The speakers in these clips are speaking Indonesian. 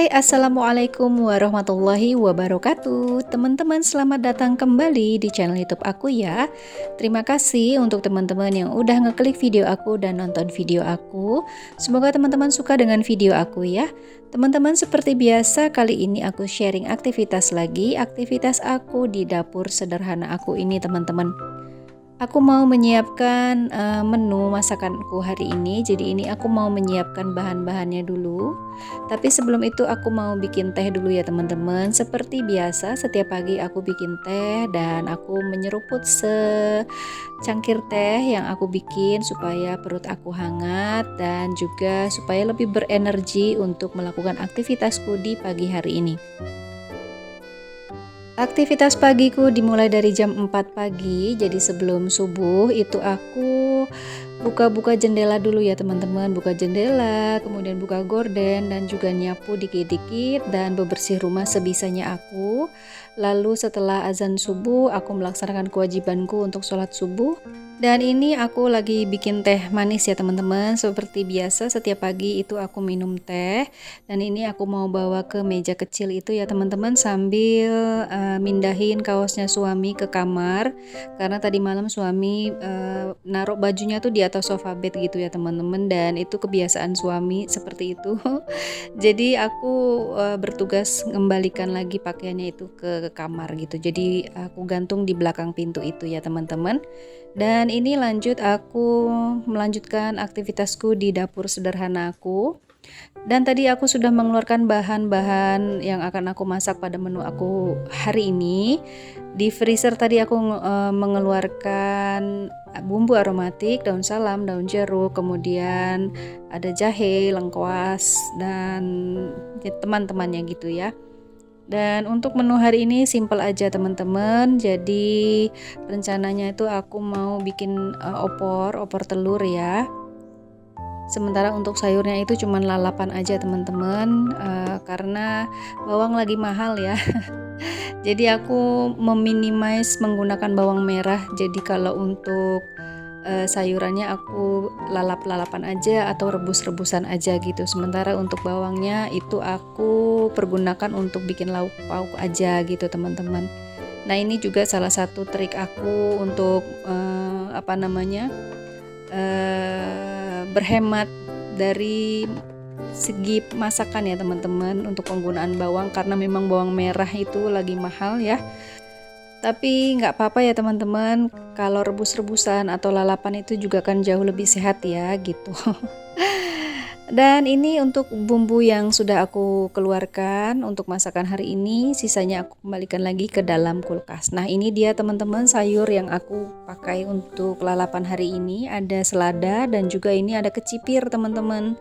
Hai, assalamualaikum warahmatullahi wabarakatuh. Teman-teman, selamat datang kembali di channel YouTube aku ya. Terima kasih untuk teman-teman yang udah ngeklik video aku dan nonton video aku. Semoga teman-teman suka dengan video aku ya. Teman-teman, seperti biasa, kali ini aku sharing aktivitas lagi. Aktivitas aku di dapur sederhana aku ini, teman-teman. Aku mau menyiapkan menu masakanku hari ini. Jadi ini aku mau menyiapkan bahan-bahannya dulu. Tapi sebelum itu aku mau bikin teh dulu ya teman-teman. Seperti biasa setiap pagi aku bikin teh dan aku menyeruput secangkir teh yang aku bikin supaya perut aku hangat dan juga supaya lebih berenergi untuk melakukan aktivitasku di pagi hari ini. Aktivitas pagiku dimulai dari jam 4 pagi, jadi sebelum subuh itu aku buka-buka jendela dulu ya teman-teman. Buka jendela, kemudian buka gorden dan juga nyapu dikit-dikit dan bebersih rumah sebisanya aku. Lalu setelah azan subuh aku melaksanakan kewajibanku untuk sholat subuh. Dan ini aku lagi bikin teh manis ya teman-teman. Seperti biasa setiap pagi itu aku minum teh. Dan ini aku mau bawa ke meja kecil itu ya teman-teman sambil mindahin kaosnya suami ke kamar. Karena tadi malam suami naruh bajunya tuh di atas sofa bed gitu ya teman-teman. Dan itu kebiasaan suami seperti itu. Jadi aku bertugas mengembalikan lagi pakaiannya itu ke kamar gitu. Jadi aku gantung di belakang pintu itu ya teman-teman. Dan ini lanjut aku melanjutkan aktivitasku di dapur sederhana aku. Dan tadi aku sudah mengeluarkan bahan-bahan yang akan aku masak pada menu aku hari ini. Di freezer tadi aku mengeluarkan bumbu aromatik, daun salam, daun jeruk, kemudian ada jahe, lengkuas, dan teman-temannya gitu ya. Dan untuk menu hari ini simple aja teman-teman. Jadi rencananya itu aku mau bikin opor telur ya. Sementara untuk sayurnya itu cuman lalapan aja teman-teman, karena bawang lagi mahal ya. Jadi aku meminimais menggunakan bawang merah. Jadi kalau untuk sayurannya aku lalap-lalapan aja atau rebus-rebusan aja gitu. Sementara untuk bawangnya itu aku pergunakan untuk bikin lauk pauk aja gitu teman-teman. Nah ini juga salah satu trik aku untuk berhemat dari segi masakan ya teman-teman untuk penggunaan bawang, karena memang bawang merah itu lagi mahal ya. Tapi nggak apa-apa ya teman-teman, kalau rebus-rebusan atau lalapan itu juga kan jauh lebih sehat ya gitu. Dan ini untuk bumbu yang sudah aku keluarkan untuk masakan hari ini, sisanya aku kembalikan lagi ke dalam kulkas. Nah ini dia teman-teman sayur yang aku pakai untuk lalapan hari ini. Ada selada dan juga ini ada kecipir teman-teman.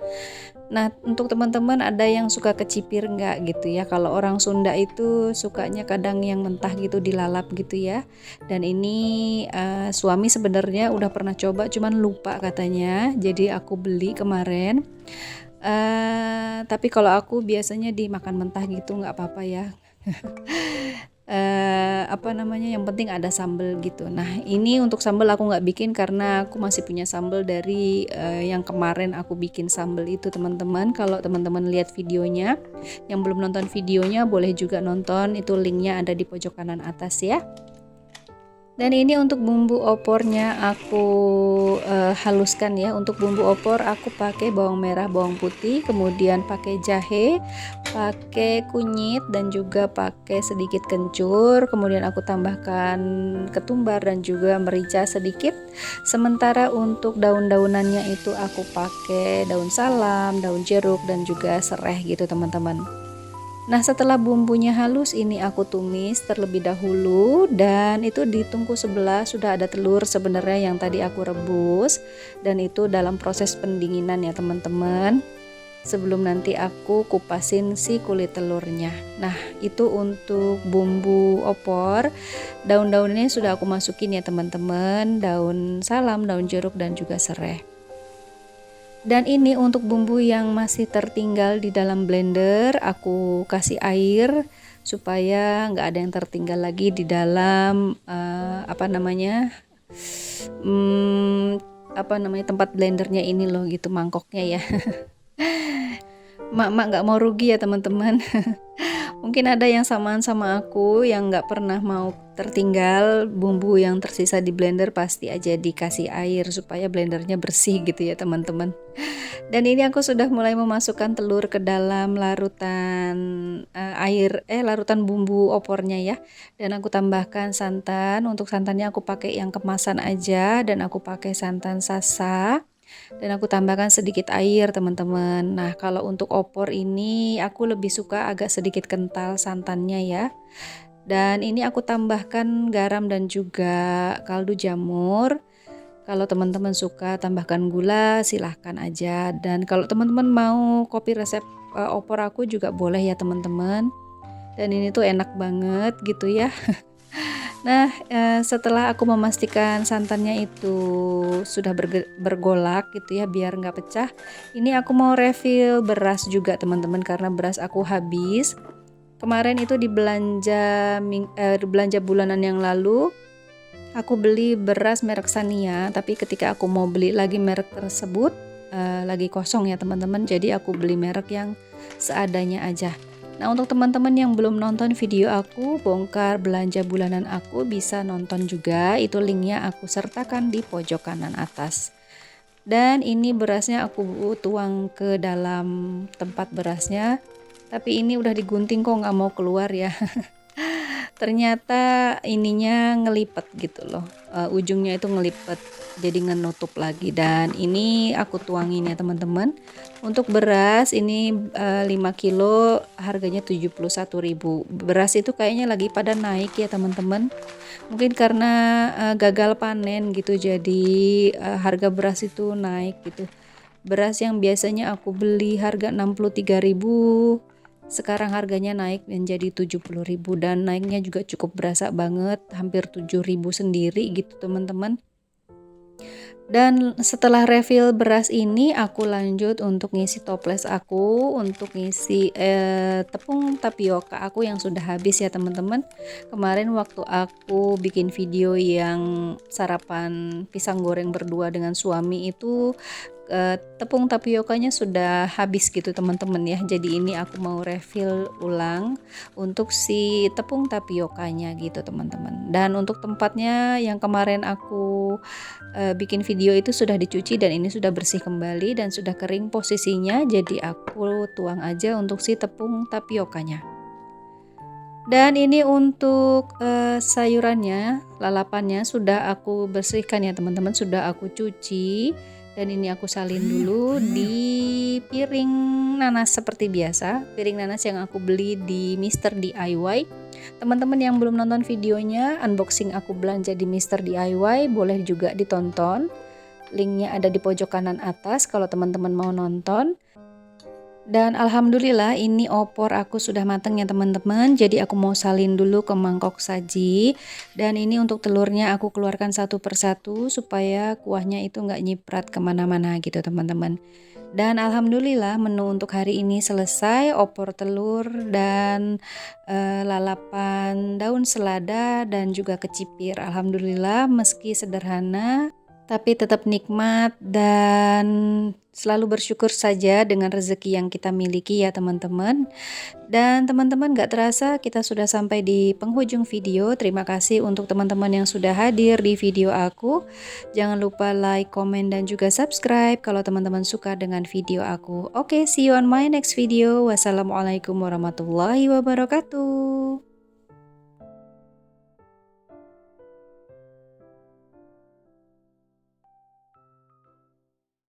Nah untuk teman-teman ada yang suka kecipir nggak gitu ya. Kalau orang Sunda itu sukanya kadang yang mentah gitu dilalap gitu ya. Dan ini suami sebenarnya udah pernah coba cuman lupa katanya. Jadi aku beli kemarin. Tapi kalau aku biasanya dimakan mentah gitu nggak apa-apa ya. Yang penting ada sambal gitu. Nah ini untuk sambal aku nggak bikin karena aku masih punya sambal dari yang kemarin aku bikin sambal itu teman-teman. Kalau teman-teman lihat videonya, yang belum nonton videonya boleh juga nonton, itu linknya ada di pojok kanan atas ya. Dan ini untuk bumbu opornya aku haluskan ya. Untuk bumbu opor aku pakai bawang merah, bawang putih, kemudian pakai jahe, pakai kunyit dan juga pakai sedikit kencur. Kemudian aku tambahkan ketumbar dan juga merica sedikit. Sementara untuk daun-daunannya itu aku pakai daun salam, daun jeruk dan juga serai gitu teman-teman. Nah setelah bumbunya halus ini aku tumis terlebih dahulu dan itu di tungku sebelah sudah ada telur sebenarnya yang tadi aku rebus, dan itu dalam proses pendinginan ya teman-teman, sebelum nanti aku kupasin si kulit telurnya. Nah itu untuk bumbu opor, daun-daunnya sudah aku masukin ya teman-teman, daun salam, daun jeruk dan juga serai. Dan ini untuk bumbu yang masih tertinggal di dalam blender, aku kasih air supaya nggak ada yang tertinggal lagi di dalam tempat blendernya ini loh gitu, mangkoknya ya. mak nggak mau rugi ya teman-teman. Mungkin ada yang samaan sama aku yang nggak pernah mau tertinggal bumbu yang tersisa di blender, pasti aja dikasih air supaya blendernya bersih gitu ya teman-teman. Dan ini aku sudah mulai memasukkan telur ke dalam larutan larutan bumbu opornya ya. Dan aku tambahkan santan. Untuk santannya aku pakai yang kemasan aja dan aku pakai santan sasa. Dan aku tambahkan sedikit air teman-teman. Nah kalau untuk opor ini aku lebih suka agak sedikit kental santannya ya. Dan ini aku tambahkan garam dan juga kaldu jamur. Kalau teman-teman suka tambahkan gula silahkan aja. Dan kalau teman-teman mau copy resep opor aku juga boleh ya teman-teman. Dan ini tuh enak banget gitu ya. Nah, setelah aku memastikan santannya itu sudah bergolak gitu ya, biar nggak pecah. Ini aku mau refill beras juga teman-teman, karena beras aku habis. Kemarin itu di belanja bulanan yang lalu, aku beli beras merek Sania, tapi ketika aku mau beli lagi merek tersebut, lagi kosong ya teman-teman. Jadi aku beli merek yang seadanya aja. Nah untuk teman-teman yang belum nonton video aku bongkar belanja bulanan aku, bisa nonton juga, itu linknya aku sertakan di pojok kanan atas. Dan ini berasnya aku tuang ke dalam tempat berasnya, tapi ini udah digunting kok nggak mau keluar ya. Ternyata ininya ngelipet gitu loh, ujungnya itu ngelipet jadi ngenutup lagi. Dan ini aku tuangin ya teman-teman. Untuk beras ini 5 kilo harganya 71.000. Beras itu kayaknya lagi pada naik ya teman-teman, mungkin karena gagal panen gitu, jadi harga beras itu naik gitu. Beras yang biasanya aku beli harga 63.000, sekarang harganya naik menjadi 70.000, dan naiknya juga cukup berasa banget, hampir 7.000 sendiri gitu teman-teman. Dan setelah refill beras ini aku lanjut untuk ngisi toples aku, untuk ngisi tepung tapioka aku yang sudah habis ya teman-teman. Kemarin waktu aku bikin video yang sarapan pisang goreng berdua dengan suami itu, tepung tapiokanya sudah habis gitu teman-teman ya. Jadi ini aku mau refill ulang untuk si tepung tapiokanya gitu teman-teman. Dan untuk tempatnya yang kemarin aku bikin video itu sudah dicuci dan ini sudah bersih kembali dan sudah kering posisinya. Jadi aku tuang aja untuk si tepung tapiokanya. Dan ini untuk sayurannya, lalapannya sudah aku bersihkan ya teman-teman, sudah aku cuci. Dan ini aku salin dulu di piring nanas seperti biasa, piring nanas yang aku beli di Mr. DIY. Teman-teman yang belum nonton videonya, unboxing aku belanja di Mr. DIY, boleh juga ditonton. Linknya ada di pojok kanan atas kalau teman-teman mau nonton. Dan alhamdulillah ini opor aku sudah matang ya teman-teman. Jadi aku mau salin dulu ke mangkok saji. Dan ini untuk telurnya aku keluarkan satu persatu supaya kuahnya itu nggak nyiprat kemana-mana gitu teman-teman. Dan alhamdulillah menu untuk hari ini selesai, opor telur dan lalapan daun selada dan juga kecipir. Alhamdulillah meski sederhana tapi tetap nikmat, dan selalu bersyukur saja dengan rezeki yang kita miliki ya teman-teman. Dan teman-teman gak terasa kita sudah sampai di penghujung video. Terima kasih untuk teman-teman yang sudah hadir di video aku. Jangan lupa like, komen, dan juga subscribe kalau teman-teman suka dengan video aku. Oke, see you on my next video. Wassalamualaikum warahmatullahi wabarakatuh.